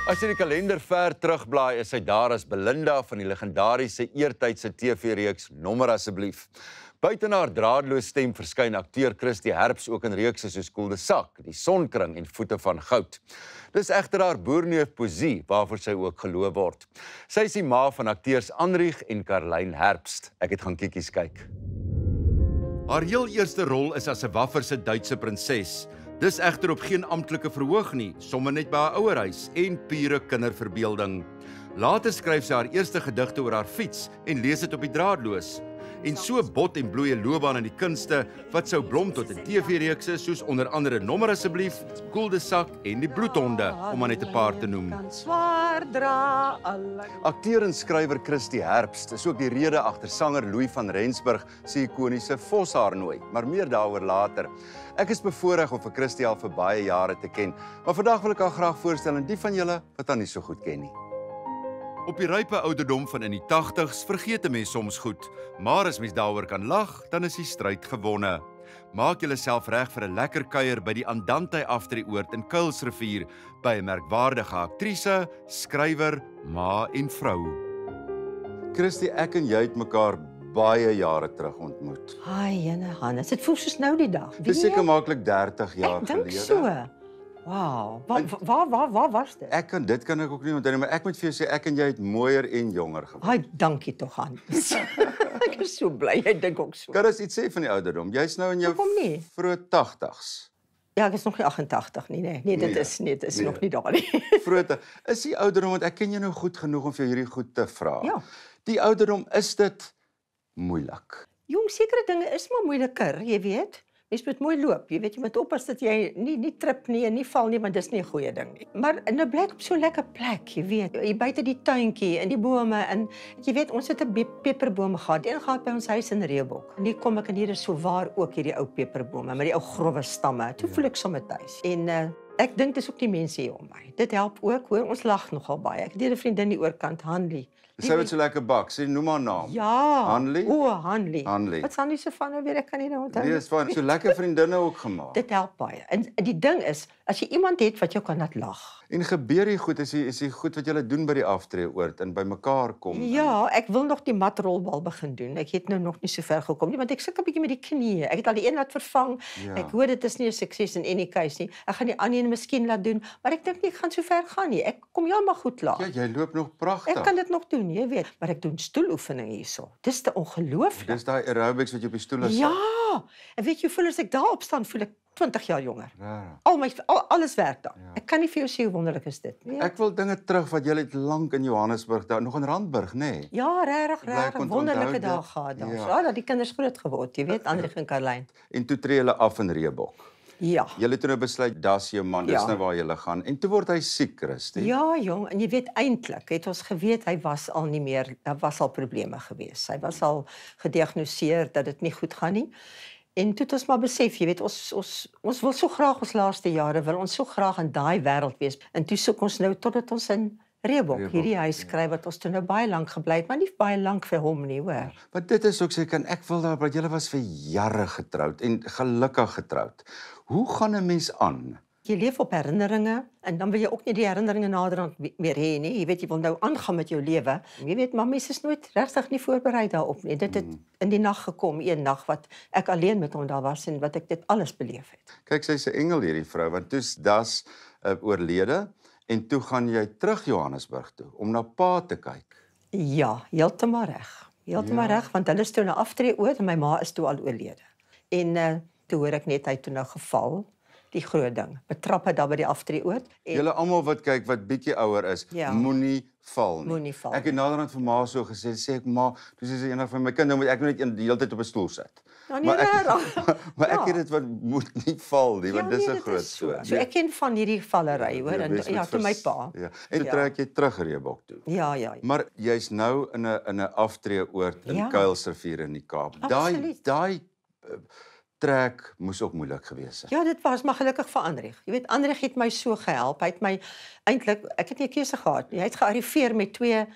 As jy die kalender ver terugblaai, is hy daar as Belinda van die legendariese eertydse TV-reeks Nommer Asseblief. Buiten haar draadloos stem verskyn akteur Christie Herps ook in reekse soos Koel de Sak, Die Sonkring en Voete van Goud. Dis egter haar boerneef Poesie waarvoor sy ook geloof word. Sy is die ma van akteurs Anrieg en Karlyn Herbst. Ek het gaan kiekies kyk. Haar heel eerste rol is as 'n Wafferse Duitse prinses. Dis egter op geen amptelike verhoog nie, sommer net by haar ouerhuis en pure kinderverbeelding. Later skryf sy haar eerste gedigte oor haar fiets en lees dit op die draadloos. En so bot en bloei 'n loopbaan in die kunste wat sou blom tot 'n TV-reekse soos onder andere Nommer Asseblief, Koel de Sak en Die Bloedhonde, om maar net 'n paar te noem. Akteur en skrywer Christie Herps is ook die rede agter sanger Louis van Rensburg se ikoniese Voshaarnooi, maar meer daaroor later. Ek is bevoorreg om vir Christie al vir baie jare te ken, maar vandag wil ek haar graag voorstel aan die van julle wat haar nie so goed ken nie. Op die rype ouderdom van in die 80's vergeet 'n mens soms goed, maar as mens daaroor kan lag, dan is die stryd gewonne. Maak julleself reg vir 'n lekker kuier by die Andante Aftreeoord in Kuilsrivier by 'n merkwaardige aktrise, skrywer, ma en vrou. Christie, ek en jy het mekaar baie jare terug ontmoet. Ai, jene Hannes, dit voel soos nou die dag. Dis seker maklik 30 jaar Ek dink gelede. so. Wow, waar was dit? Dit kan ek ook nie onthou nie, maar ek moet vir jou sê, ek en jy het mooier en jonger geword. Ai, dankie tog, Hannes. Ek is so bly, jy dink ook so. Kan jy iets sê van die ouderdom? Jy's nou in jou Hoekom nie? vroeë 80's. Ja, ek is nog nie 88 nie, nee. Dit is nog nie daar nie. Vroeë, is die ouderdom, want ek ken jou nou goed genoeg om vir jou hierdie goed te vra. Ja. Die ouderdom, is dit moeilik? Jong, sekere dinge is maar moeiliker, jy weet. Mens moet mooi loop, jy weet, jy moet oppas dat jy nie trip nie en nie val nie, want dis nie 'n goeie ding nie. Maar nou bly ek op so 'n lekker plek, jy weet, hier buite die tuintjie en die bome en jy weet, ons het 'n peperboom gehad. Een gehad by ons huis in Reebok. En hier kom ek en hier is so waar ook hierdie ou peperbome met die ou grouwe stamme. Toe voel ek sommer tuis. En ek dink dis ook die mense hier om my. Dit help ook, hoor, ons lag nogal baie. Ek het 'n vriendin die oorkant, Hanlie. Sy wat so lekker bak, sê noem haar naam. Ja. Hanlie? O, Hanlie. Hanlie. Wat is Hanlie se van nou weer? Ek kan nie nou onthou. Nee, is van so lekker vriendinne ook gemaak. Dit help baie. En die ding is, as jy iemand het wat jou kan laat lag. En gebeur die goed, is die goed wat julle doen by die aftreeoord en by mekaar kom? Ja, ek wil nog die matrolbal begin doen. Ek het nou nog nie so ver gekom nie, want ek sukkel 'n bietjie met die knieë. Ek het al die een laat vervang. Ja. Ek hoor dit is nie 'n sukses in any case nie. Ek gaan die ander een miskien laat doen, maar ek dink nie ek gaan so ver gaan nie. Ek kom heeltemal goed klaar. Ja, jy loop nog pragtig. Ek kan dit nog doen, jy weet, maar ek doen stoeloefeninge hierso. Dis te ongelooflik. Dis daai aerobics wat jy op die stoel sit. Ja. En weet jy, voel as ek daarop staan, voel ek 20 jaar jonger. Ja. Alles werk daar. Ja. Ek kan nie vir jou sê hoe wonderlik is dit nie. Ek wil dinge terug wat jy het lank in Johannesburg, daar nog in Randburg, nê? Nee. Ja, regtig kon wonderlike onthou dae dit. gehad daar. Ja. Ja, dat die kinders groot geword, jy weet, Anrieg en Karlyn. En toe tree hulle af in Reebok. Ja. Julle het nou besluit, das jou man, dis Ja. nou waar julle gaan. En toe word hy siek, Christie. Ja, jong, en jy weet eintlik het ons geweet hy was al nie meer, daar was al probleme gewees. Hy was al gediagnoseer dat dit nie goed gaan nie. En toe het ons maar besef, jy weet, ons wil so graag ons laaste jare, wil ons so graag in daai wêreld wees. En toe soek ons nou totdat ons in Reebok hierdie huis kry wat ons toe nou baie lank gebly het, maar nie baie lank vir hom nie, hoor. Want dit is ook seker, ek wil daar, want julle was vir jare getroud en gelukkig getroud. Hoe gaan 'n mens aan? Jy leef op herinneringe en dan wil jy ook nie die herinneringe naderhand meer hê nie. Jy weet, jy wil nou aangaan met jou lewe. Jy weet, maar mense is nooit regtig nie voorberei daarop nie. Dit het in die nag gekom, een nag wat ek alleen met hom daar was en wat ek dit alles beleef het. Kyk, sy's 'n engel hierdie vrou, want toe's das oorlede en toe gaan jy terug Johannesburg toe om na pa te kyk. Ja, heeltemal reg. Heeltemal reg, want hulle is toe na aftreeoord en my ma is toe al oorlede. En toe hoor ek net hy toe nou geval. Die groot ding. Betrap het daar by die aftreeoord. Julle almal wat kyk wat bietjie ouer is, Ja. moenie val nie. Moenie val Ek het naderhand vir ma so gesê, sê ek ma, toe sê sy eendag vir my kind, nou moet ek net die hele tyd op 'n stoel sit. Nou nie Maar regtig. Maar ek Ja. het dit wat moet nie val nie, want dis 'n dit groot is so. stoel. So ek ken van hierdie vallery, hoor, en ja, toe my pa. Ja. En toe trek jy terug Reebok toe. Ja. Maar jy's nou in 'n aftreeoord in Ja. Kuilsrivier in die Kaap. Absoluut. Daai trek moes ook moeilik gewees het. Ja, dit was maar gelukkig vir Anrieg. Jy weet, Anrieg het my so gehelp. Hy het my eintlik, ek het nie 'n keuse gehad nie. Hy het gearriveer met 2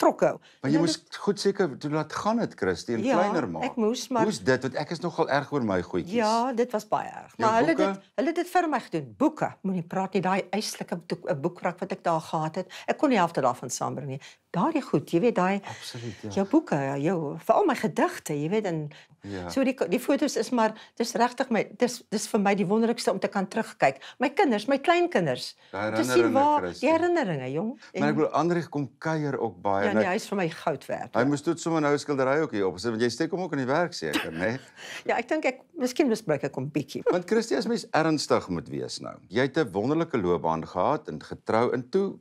trokke. Maar jy moes goed seker toe laat gaan het, Christie, en Ja, kleiner maak. ek moes, maar Hoe's dit? Want ek is nogal erg oor my goedjies. ja, dit was baie erg. Jou Maar hulle boeke? het dit vir my gedoen. Boeke, moenie praat nie, daai eislike boekrak wat ek daar gehad het. Ek kon nie helfte daarvan saambring nie. Daardie goed, jy weet, daai Absoluut, ja. jou boeke, veral my gedigte, jy weet, en Ja. so die foto's is maar dis regtig dis vir my die wonderlikste om te kan terugkyk. My kinders, my kleinkinders. Die Te sien herinneringe, waar Christie. die herinneringe, jong. Maar ek bedoel, Andrieg kom kuier ook baie. ja, en nee, ek- hy is vir my goud werd. Hy moes toe sommer nou 'n skildery ook hier opsit, want jy steek hom ook in die werk seker, né? Ja, ek dink miskien misbruik ek hom bietjie. Want Christie, as mens ernstig moet wees nou. Jy het 'n wonderlike loopbaan gehad en getrou en toe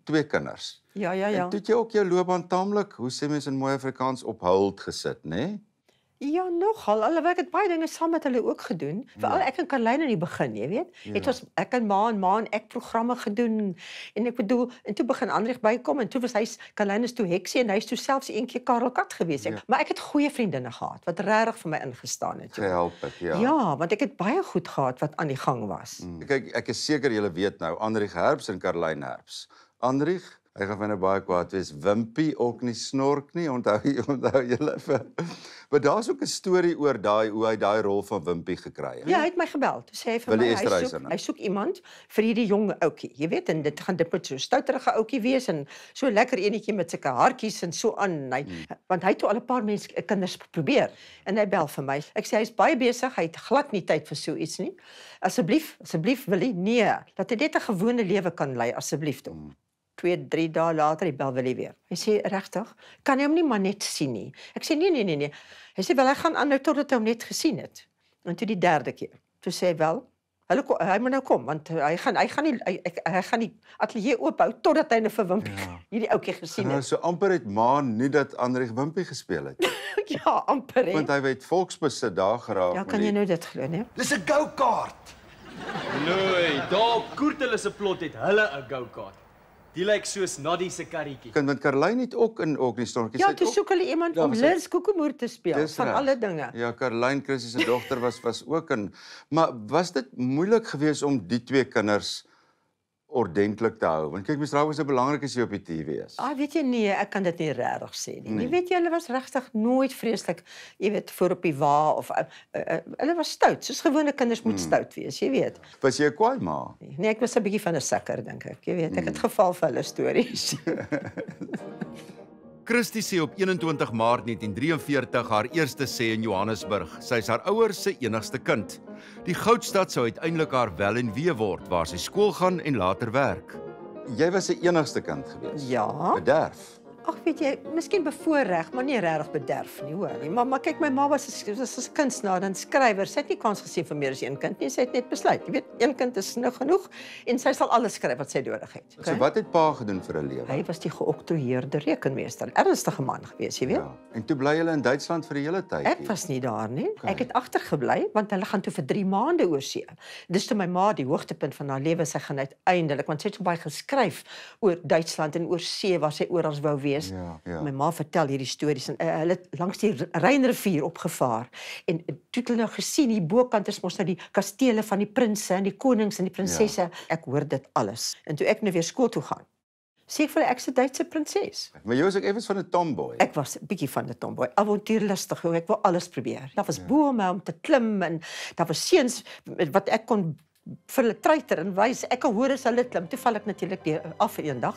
2 kinders. Ja. En toe het jy ook jou loopbaan taamlik, hoe sê mens in mooi Afrikaans, op hold gesit, né? Ja, nogal. Alhoewel ek het baie dinge saam met hulle ook gedoen. Veral ek en Karlyn in die begin, jy weet. Het ons ek en ma en ek programme gedoen. En ek bedoel, en toe begin Andrieg bykom en toe was Karlyn is toe heksie en hy's toe selfs een keer Karel Kat gewees. Maar ek het goeie vriendinne gehad wat regtig vir my ingestaan het. Gehelp het, ja. Ja, want ek het baie goed gehad wat aan die gang was. Kyk, ek is seker julle weet nou, Andrieg Herbs en Karlyn Herbs. Andrieg, hy gaan vir nou baie kwaad wees. Wimpie ook nie snork nie, onthou julle. Maar daar's ook 'n storie oor hoe hy daai rol van Wimpie gekry het. Ja, hy het my gebel. Toe sê hy vir Willie my Esterhuizen, hy soek iemand vir hierdie jong ouetjie. Jy weet, en dit moet so stouterige ouetjie wees en so lekker enetjie met sulke hartjies en so aan. Want hy het toe al 'n paar kinders probeer en hy bel vir my. Ek sê hy's baie besig, hy het glad nie tyd vir so iets nie. Asseblief Willie, nee, dat hy net 'n gewone lewe kan lei asseblief toe. 2, 3 dae later, hy bel Willie weer. Hy sê, regtig, kan jy hom nie maar net sien nie? Ek sê, nee. Hy sê, wel, hy gaan aanhou totdat hy hom net gesien het. En toe die 3de keer. Toe sê hy, wel, hy moet nou kom, want hy gaan die ateljee oophou totdat hy nou vir Wimpie hierdie ouetjie gesien Nou, het. so amper het ma nie dat Andrieg Wimpie gespeel het. Ja, amper, hè. Want hy het volksbesit daar geraak. Ja, kan jy nou dit glo, nee? Dis 'n go-kart. Nee, daar op Koertele se plot het hulle 'n go-kart. Die lyk soos Nadie se karretjie. Want Karlyn het ook in die snorkie. Ja, toe soek hulle iemand Ja, om was hy- Liz Koekemoer te speel, Dis van reg. alle dinge. Ja, Karlyn Christie se dogter was ook in. Maar was dit moeilik geweest om die 2 kinders ordentlik te hou? Want kyk, mens raak so belangrik as jy op die TV is. Weet jy, nee, ek kan dit nie regtig sê nie. Jy weet jy, hulle was regtig nooit vreeslik, jy weet, voor op die wa of hulle was stout, soos gewone kinders moet stout wees, jy weet. Was jy 'n kwaai ma? Nee, ek was 'n bietjie van 'n sukker, dink ek. Jy weet, ek het geval vir hulle stories. Christie sê op 21 Maart 1943 haar eerste sê in Johannesburg. Sy is haar ouers se enigste kind. Die Goudstad sou uiteindelik haar wel en wee word, waar sy skool gaan en later werk. Jy was se enigste kind gewees. Ja. Bederf. Ag, weet jy, miskien bevoorreg, maar nie regtig bederf nie, hoor. Maar kyk, my ma was 'n kunstenaar en skrywer. Sy het nie kans gesien vir meer as een kind nie. Sy het net besluit, jy weet, een kind is nou genoeg en sy sal alles skryf wat sy nodig het. So wat het pa gedoen vir 'n lewe? Hy was die geoktroeëerde rekenmeester, ernstige man gewees, jy weet. Ja. En toe bly hulle in Duitsland vir die hele tyd. Ek was nie daar nie. Ek het agtergebly want hulle gaan toe vir 3 maande oor see. Dis toe my ma die hoogtepunt van haar lewe, sy gaan uiteindelik, want sy het so baie geskryf oor Duitsland en oor see waar sy oral wou wees. Ja. My ma vertel hierdie stories en hulle het langs die Rynrivier opgevaar en toe het hulle nou gesien hier bokant is mos nou die kastele van die prinse en die konings en die prinsesse. Ja. Ek hoor dit alles. En toe ek nou weer skool toe gaan, sê ek vir hulle ek's 'n Duitse prinses. Maar jy was ook effens van 'n tomboy. Ek was 'n bietjie van 'n tomboy, avontuurlustig, ek wou alles probeer. Daar was bome om te klim en daar was seuns wat ek kon vir hulle treiter en wys. Ek kan hoor as hulle klim. Toe val ek natuurlik af eendag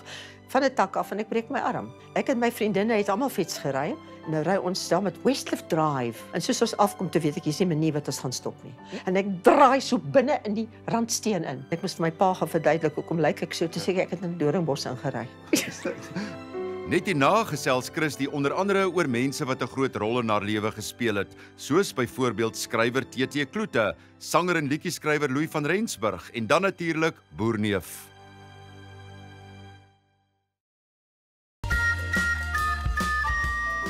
van 'n tak af en ek breek my arm. Ek en my vriendinne het almal fiets gery. Nou ry ons daar met Westcliff Drive. En soos ons afkom, toe weet ek hier's nie 'n manier wat ons gaan stop nie. En ek draai so binne in die randsteen in. Ek moes vir my pa gaan verduidelik hoekom lyk ek so. Toe sê ek het in die Doringbos ingery. Net hierna gesels Christie onder andere oor mense wat 'n groot rol in haar lewe gespeel het, soos byvoorbeeld skrywer T.T. Kloete, sanger en liedjieskrywer Louis van Rensburg en dan natuurlik Boerneef.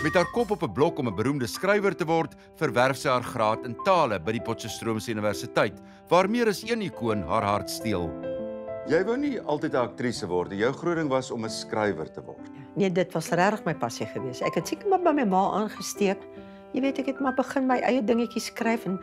Met haar kop op 'n blok om 'n beroemde skrywer te word, verwerf sy haar graad in tale by die Potchefstroomse Universiteit, waar meer as een ikoon haar hart steel. Jy wou nie altyd 'n aktrise word, jou groot ding was om 'n skrywer te word. Nee, dit was regtig my passie geweest. Ek het seker maar by my ma aangesteek. Jy weet, ek het maar begin my eie dingetjies skryf en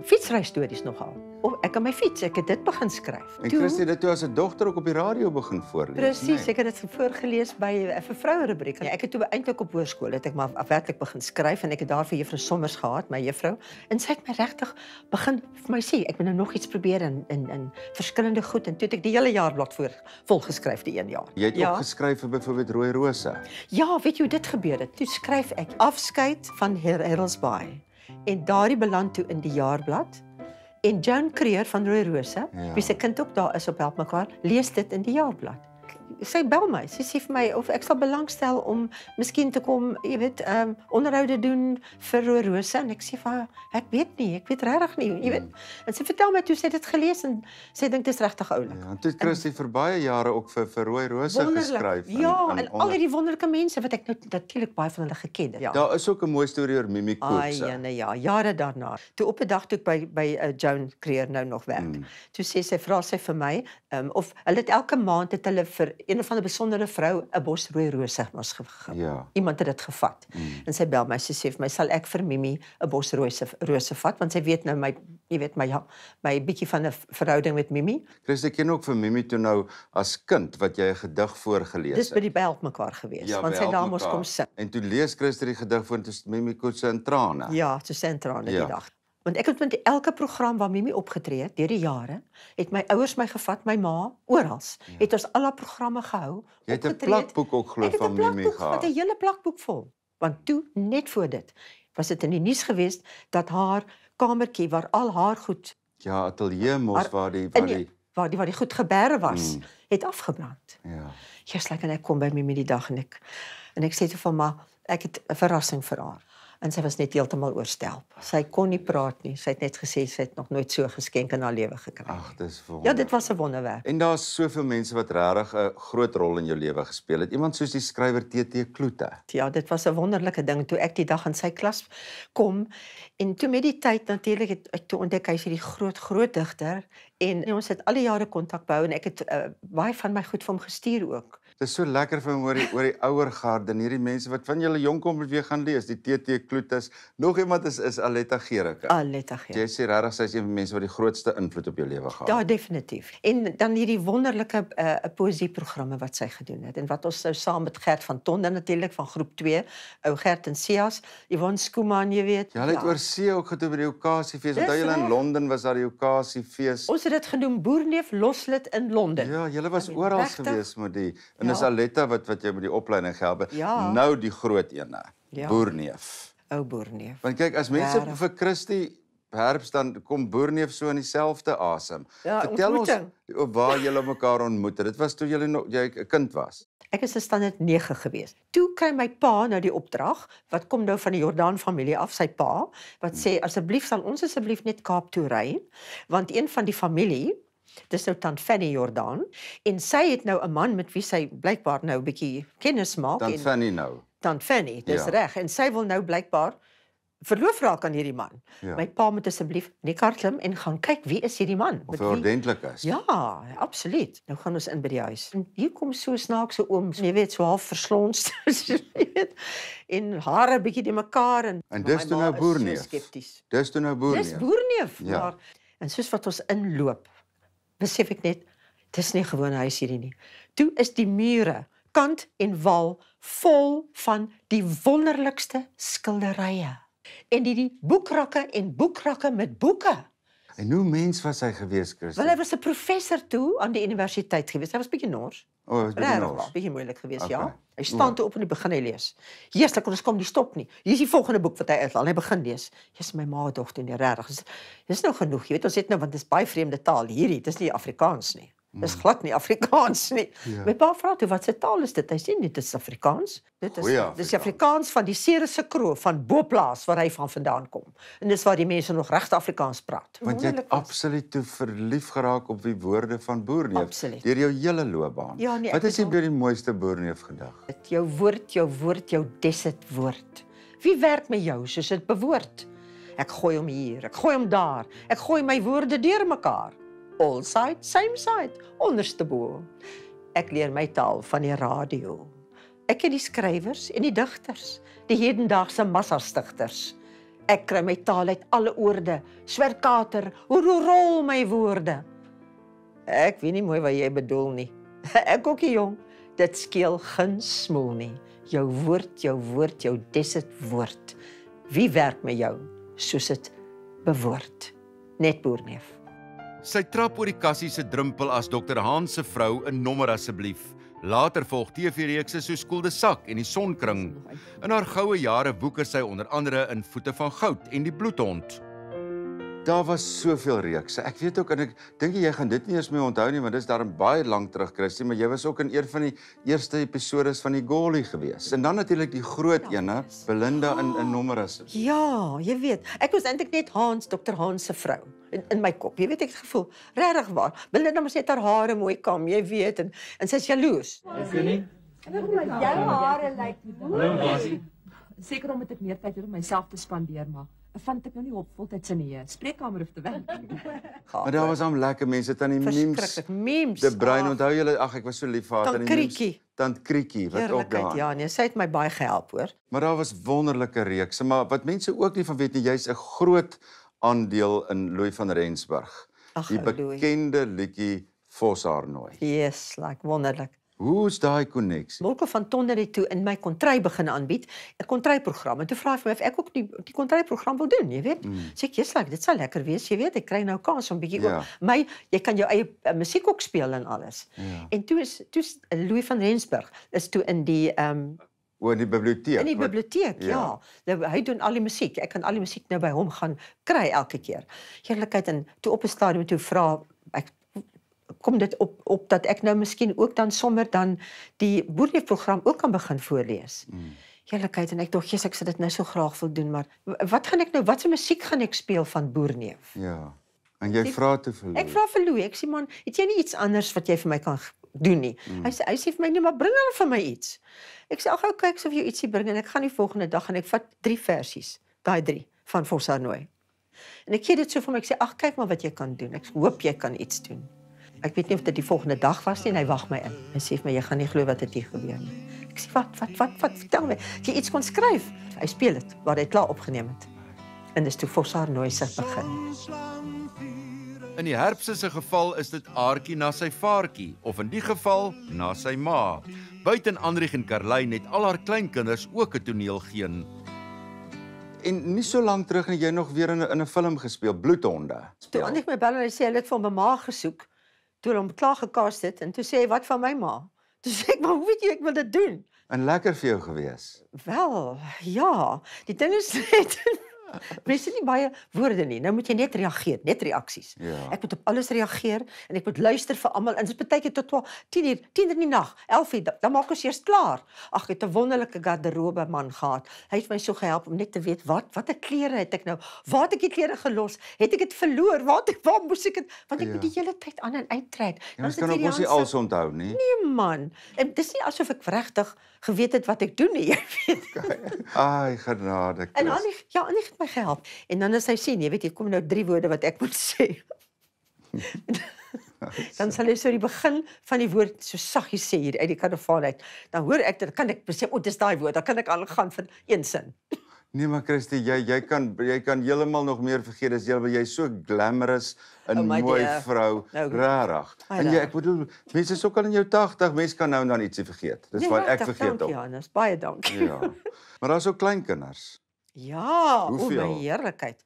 fietsrystories nogal. Of ek aan my fiets, ek het dit begin skryf. En Christie, dit toe as 'n dogter ook op die radio begin voorlees. Presies, ek het dit voorgelees by 'n vir vroue rubriek. Ek het toe eintlik op hoërskool het ek maar werklik begin skryf en ek het daar vir juffrou Sommers gehad, my juffrou, en sy het my regtig begin vir my sê, ek moet nou nog iets probeer in verskillende goed en toe het ek die hele jaarblad volgeskryf die 1 jaar. Jy het ook geskryf vir byvoorbeeld Rooi Rose. Ja, weet jy hoe dit gebeur het? Toe skryf ek Afskeid van Harold's Bay en daardie beland toe in die jaarblad. En Joan Creer van Rooi Rose, wie se kind ook daar is op Help Mekaar, lees dit in die jaarblad. Sy bel my, sy sê vir my of ek sal belangstel om miskien te kom, jy weet, onderhoude doen vir Rooi Rose en ek sê vir haar, ek weet regtig nie, jy weet. En sy vertel my toe sy dit gelees en sy dink dit is regtig oulik. Ja, en toe het Christie vir baie jare ook vir Rooi Rose geskryf. Ja, en al hierdie wonderlike mense wat ek nou natuurlik baie van hulle geken het. Ja. Daar is ook 'n mooi storie oor Mimi Kootse. Ja, jare daarna. Toe op 'n dag toe ek by Joan Creer nou nog werk. Toe vra sy vir my, of hulle het elke maand het hulle vir een of ander besondere vrou 'n bos rooi rose mos gegee. Ja. Iemand het dit gevat. En sy bel my, sy sê vir my, sal ek vir Mimi 'n bos rose vat want sy weet nou my bietjie van 'n verhouding met Mimi. Christie, ken ook vir Mimi toe nou as kind wat jy 'n gedig voorgelees het. Dis by die Help Mekaar gewees, Ja, want sy daar mos kom sit. En toe lees Christie die gedig voor en toe is Mimi Kootse in trane. Ja, toe sy in trane die dag. Want ek het met elke program waar Mimi opgetree het deur die jare, het my ouers my gevat, my ma, oral. Het ons al haar programme gehou. Jy het 'n plakboek ook glo van Mimi gehad. Ek het 'n hele plakboek vol. Want toe net voor dit was dit in die nuus geweest dat haar kamertjie waar al haar goed, ja, ateljee mos waar die goed geberre was, het afgebrand. Ja. Jy's en ek kom by Mimi die dag en ek sê toe van ma, ek het 'n verrassing vir haar. En sy was net heeltemal oorstelp. Sy kon nie praat nie. Sy het net gesê sy het nog nooit so 'n geskenk in haar lewe gekry. Ag, dis wonderlik. Ja, dit was 'n wonderwerk. En daar's soveel mense wat regtig 'n groot rol in jou lewe gespeel het. Iemand soos die skrywer T.T. Kloete. Ja, dit was 'n wonderlike ding toe ek die dag in sy klas kom en toe met die tyd natuurlik het ek toe ontdek hy is hierdie groot digter en ons het al die jare kontak behou en ek het baie van my goed vir hom gestuur ook. Dit is so lekker vir my oor die ouer garde en hierdie mense wat van julle jonkom weer gaan lees, die T.T. Kloete. Nog iemand is Aletta Gericke. Aletta Gericke. Jy sê regtig sy is een van die mense wat die grootste invloed op jou lewe gehad het. Ja, definitief. En dan hierdie wonderlike poësieprogramme wat sy gedoen het en wat ons nou saam met Gert van Tonder natuurlik van groep 2, ou Gert en Sias, Yvonne Skuman, jy weet. Jy het oor see ook gedoen by die Okasiefees. Onthou julle in Londen was daar die Okasiefees. Ons het dit genoem Boerneef Loslid in Londen. Ja, julle was oral gewees met die en dis Aletta wat jy met die opleiding gehelp het. Ja. Nou die groot ene. Ja. Boerneef. Ou Boerneef. Want kyk, as mense vir Christie Herbs dan kom Boerneef so in dieselfde asem. Ja, vertel ons waar julle mekaar ontmoet het. Dit was toe jy 'n kind was. Ek is in standaard 9 gewees. Toe kry my pa nou die opdrag wat kom nou van die Jordaan familie af, sy pa, wat sê asseblief sal ons asseblief net Kaap toe ry, want een van die familie, dis nou tant Fanny Jordaan, en sy het nou 'n man met wie sy blykbaar nou 'n bietjie kennis maak. Tant Fanny nou. Tant Fanny, dis reg, en sy wil nou blykbaar verloof raak aan hierdie man. Ja. My pa moet asseblief net klim en gaan kyk wie is hierdie man? Of hy ordentlik is. Ja, absoluut. Nou gaan ons in by die huis. En hier kom so snaakse oom, jy weet, so half verslons, jy weet, en hare bietjie die mekaar en dis toe nou Boerneef. Dis toe nou Boerneef. Dis Boerneef, ja. Maar en soos wat ons inloop, besef ek net dis nie 'n gewone huis hierdie nie. Toe is die mure, kant en wal vol van die wonderlikste skilderye. En die boekrakke en boekrakke met boeke. En hoe mens was hy gewees, Christie? Wel, hy was 'n professor toe aan die universiteit gewees. Hy was bietjie nors. O, hy was bietjie nors. Bietjie moeilik gewees, ja. Hy staan toe op en hy begin lees. Eerslik ons kom die stop nie. Hier is die volgende boek wat hy uithaal en hy begin lees. Jy's my ma dogter nie regtig. Dis nou genoeg. Jy weet ons het nou want dit is baie vreemde taal hierdie. Dis nie Afrikaans nie. Dis glad nie Afrikaans nie. Ja. My pa vra toe wat se taal is dit? Hy sê nie dit is Afrikaans. Dit is die Afrikaans van die Ceresse Kroo van Boplaas waar hy vandaan kom. En dis waar die mense nog regte Afrikaans praat. Want jy het absoluut toe verlief geraak op die woorde van Boerneef deur jou hele loopbaan. Ja, nee, wat is die mooiste Boerneef gedig? Jou woord, jou desit woord. Wie werk met jou soos dit bewoord? Ek gooi hom hier, ek gooi hom daar. Ek gooi my woorde deur mekaar. All side, same side, onderste bo. Ek leer my taal van die radio. Ek ken die skrywers en die digters, die hedendaagse massastigters. Ek kry my taal uit alle oorde, swerkater, hoe rol my woorde. Ek weet nie mooi wat jy bedoel nie. Ek ook nie, jong. Dit skeel geen smoel nie. Jou woord, jou desit woord. Wie werk met jou, soos dit bewoord? Net Boerneef. Sy trap oor die kassie se drempel as Dr. Hans se vrou 'n nommer asseblief. Later volg TV-reekse soos Koel de Sak en Die Sonkring. In haar goue jare woeker sy onder andere in Voete van Goud en Die Bloedhond. Daar was soveel reekse. Ek weet ook en ek dink jy gaan dit nie eens meer onthou nie, want dit is daarom baie lank terug, Christie, maar jy was ook in een van die eerste episodes van die Goli gewees. En dan natuurlik die groot ene, Belinda in nommer asseblief. Ja, jy weet, ek was eintlik net Dr. Hans se vrou in my kop. Jy weet, ek het gevoel, regtig waar. Belinda mos net haar hare mooi kam, jy weet, en sy's jaloers. Ek weet nie. Jou hare lyk seker omdat ek meer tyd het om myself te spandeer, maar vind ek nou nie op voltyds in die spreekkamer of te werk. Maar daar was al lekker mense, Tannie Verskriklik, memes. De Bruin, onthou julle, ag ek was so lief vir haar, Tant Kriekie. Tant Kriekie, wat ook Eerlikheid, daar. ja, nee, sy het my baie gehelp, hoor. Maar daar was wonderlike reekse, maar wat mense ook nie van weet nie, jy's 'n groot aandeel in Louis van Rensburg. Ag, Die Louis. bekende liedjie Voshaarnooi. Yes, like wonderlik. Hoe is daai koneksie? Molko van Tonder het toe in my kontry begin aanbied, 'n kontryprogram. En toe vra hy vir my of ek ook die kontryprogram wil doen, jy weet. Sê ek, "Yes, like, dit sal lekker wees, jy weet, ek kry nou kans om bietjie Ja. ook jy kan jou eie musiek ook speel en alles." Ja. En toe is Louis van Rensburg is toe in die O, in die biblioteek. in die biblioteek, ja. Nou, hy doen al die musiek. Ek kan al die musiek nou by hom gaan kry elke keer. Heerlikheid, en toe op 'n stadium toe vra ek, kom dit op dat ek nou miskien ook dan sommer dan die Boerneef-program ook kan begin voorlees. Heerlikheid, en ek dink, "Jesus, ek sou dit nou so graag wil doen, maar wat gaan ek nou, wat se musiek gaan ek speel van Boerneef?" Ja. En jy vra toe vir Ek vra vir Louis, ek sê, "Man, het jy nie iets anders wat jy vir my kan doen nie?" Hy sê vir my, "Nee, maar bring hulle vir my iets." Ek sê, "Ag, okay, ek sal vir jou ietsie bring," en ek gaan die volgende dag en ek vat 3 versies, daai 3 van Voshaarnooi. En ek gee dit so vir my, ek sê, "Ag, kyk maar wat jy kan doen. Ek hoop jy kan iets doen." Ek weet nie of dit die volgende dag was nie, en hy wag my in. Hy sê vir my, "Jy gaan nie glo wat het hier gebeur nie." Ek sê, wat, vertel my. As jy iets kon skryf. Hy speel dit, waar hy klaar opgeneem het. En dis toe Voshaarnooi se begin. In die Herpse se geval is dit Aartjie na sy vaartjie, of in die geval na sy ma. Buiten Anrich en Karlyn het al haar kleinkinders ook 'n toneel geen. En nie so lank terug het jy nog weer in 'n film gespeel, Bloedhonde. Toe Anrich my bel en hy sê, hulle het vir my ma gesoek, toe hulle hom klaar gekast het, en toe sê hy, "Wat van my ma?" Toe sê ek, "Maar hoe weet jy, ek wil dit doen?" En lekker vir jou gewees. Wel, ja, die ding is net, mense het nie baie woorde nie, nou moet jy net reageer, net reaksies. Ja. Ek moet op alles reageer, en ek moet luister vir almal, en dit is baie keer tot 10 uur in die nag, 11 uur, dan maak ons eers klaar. Ag, ek het 'n wonderlike garderobe man gehad, hy het my so gehelp om net te weet, watter klere het ek nou, waar het ek die klere gelos, het ek dit verloor, waar moes ek dit, want ek Ja. moet die hele tyd aan en uittrek. Ja, ons kan ook ons nie alles onthou nie. Nee man, en dis nie asof ek regtig geweet het wat ek doen nie, jy weet. Ai, genade, En Chris. Annie het my gehelp. En dan as hy sê, jy weet, hier kom nou 3 woorde wat ek moet sê. Dan sal hy so die begin van die woord so saggies sê hier uit die karavaan uit. Dan hoor ek, dan kan ek besef, o, dis daai woord, dan kan ek aangaan vir een sin. Nee, maar Christie, jy kan heeltemal nog meer vergeet as jy's so glamorous, 'n my mooi dear. vrou, Nou, rarig. baie En rarig. ek bedoel, mense is ook al in jou 80, mense kan nou en dan ietsie vergeet. Dis wat ek vergeet dankie, ook. Janus, baie dankie. Ja. Maar daar's ook kleinkinders. Ja, o Hoeveel? my heerlikheid.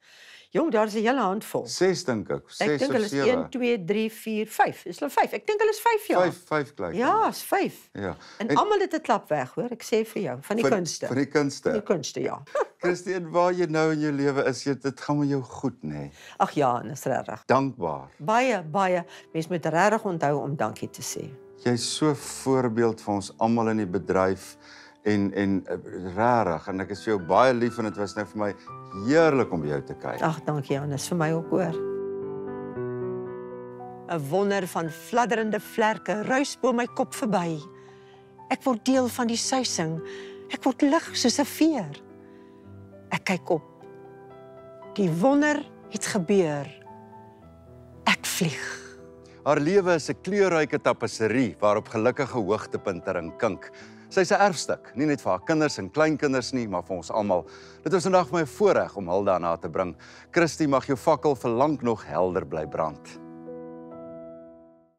Jong, daar's 'n hele handvol. 6 dink ek, 6 Ek dink of hulle is 7. 1, 2, 3, 4, 5. Is hulle 5? Ek dink hulle is 5 jaar. 5 kleinkinders. Ja, is 5. Ja. En almal het 'n klap weg, hoor. Ek sê vir jou, van die kunste. Van die kunste. Die kunste, ja. Christie, en waar jy nou in jou lewe is, dit gaan met jou goed, nê? Ag ja, dis regtig. Dankbaar. Baie. Mens moet regtig onthou om dankie te sê. Jy's so 'n voorbeeld vir ons almal in die bedryf en rarig, en ek is vir jou baie lief, en dit was nou vir my heerlik om by jou te kyk. Ag, dankie Janus, vir my ook hoor. 'n Wonder van fladderende vlerke ruis bo my kop verby. Ek word deel van die suising. Ek word lig soos 'n veer. Ek kyk op. Die wonder het gebeur. Ek vlieg. Haar lewe is 'n kleurryke tapisserie waarop gelukkige hoogtepunte rinkink. Sy's 'n erfstuk, nie net vir haar kinders en kleinkinders nie, maar vir ons almal. Dit is vandag my voorreg om Hilda na te bring. Christie, mag jou fakkel vir lank nog helder bly brand.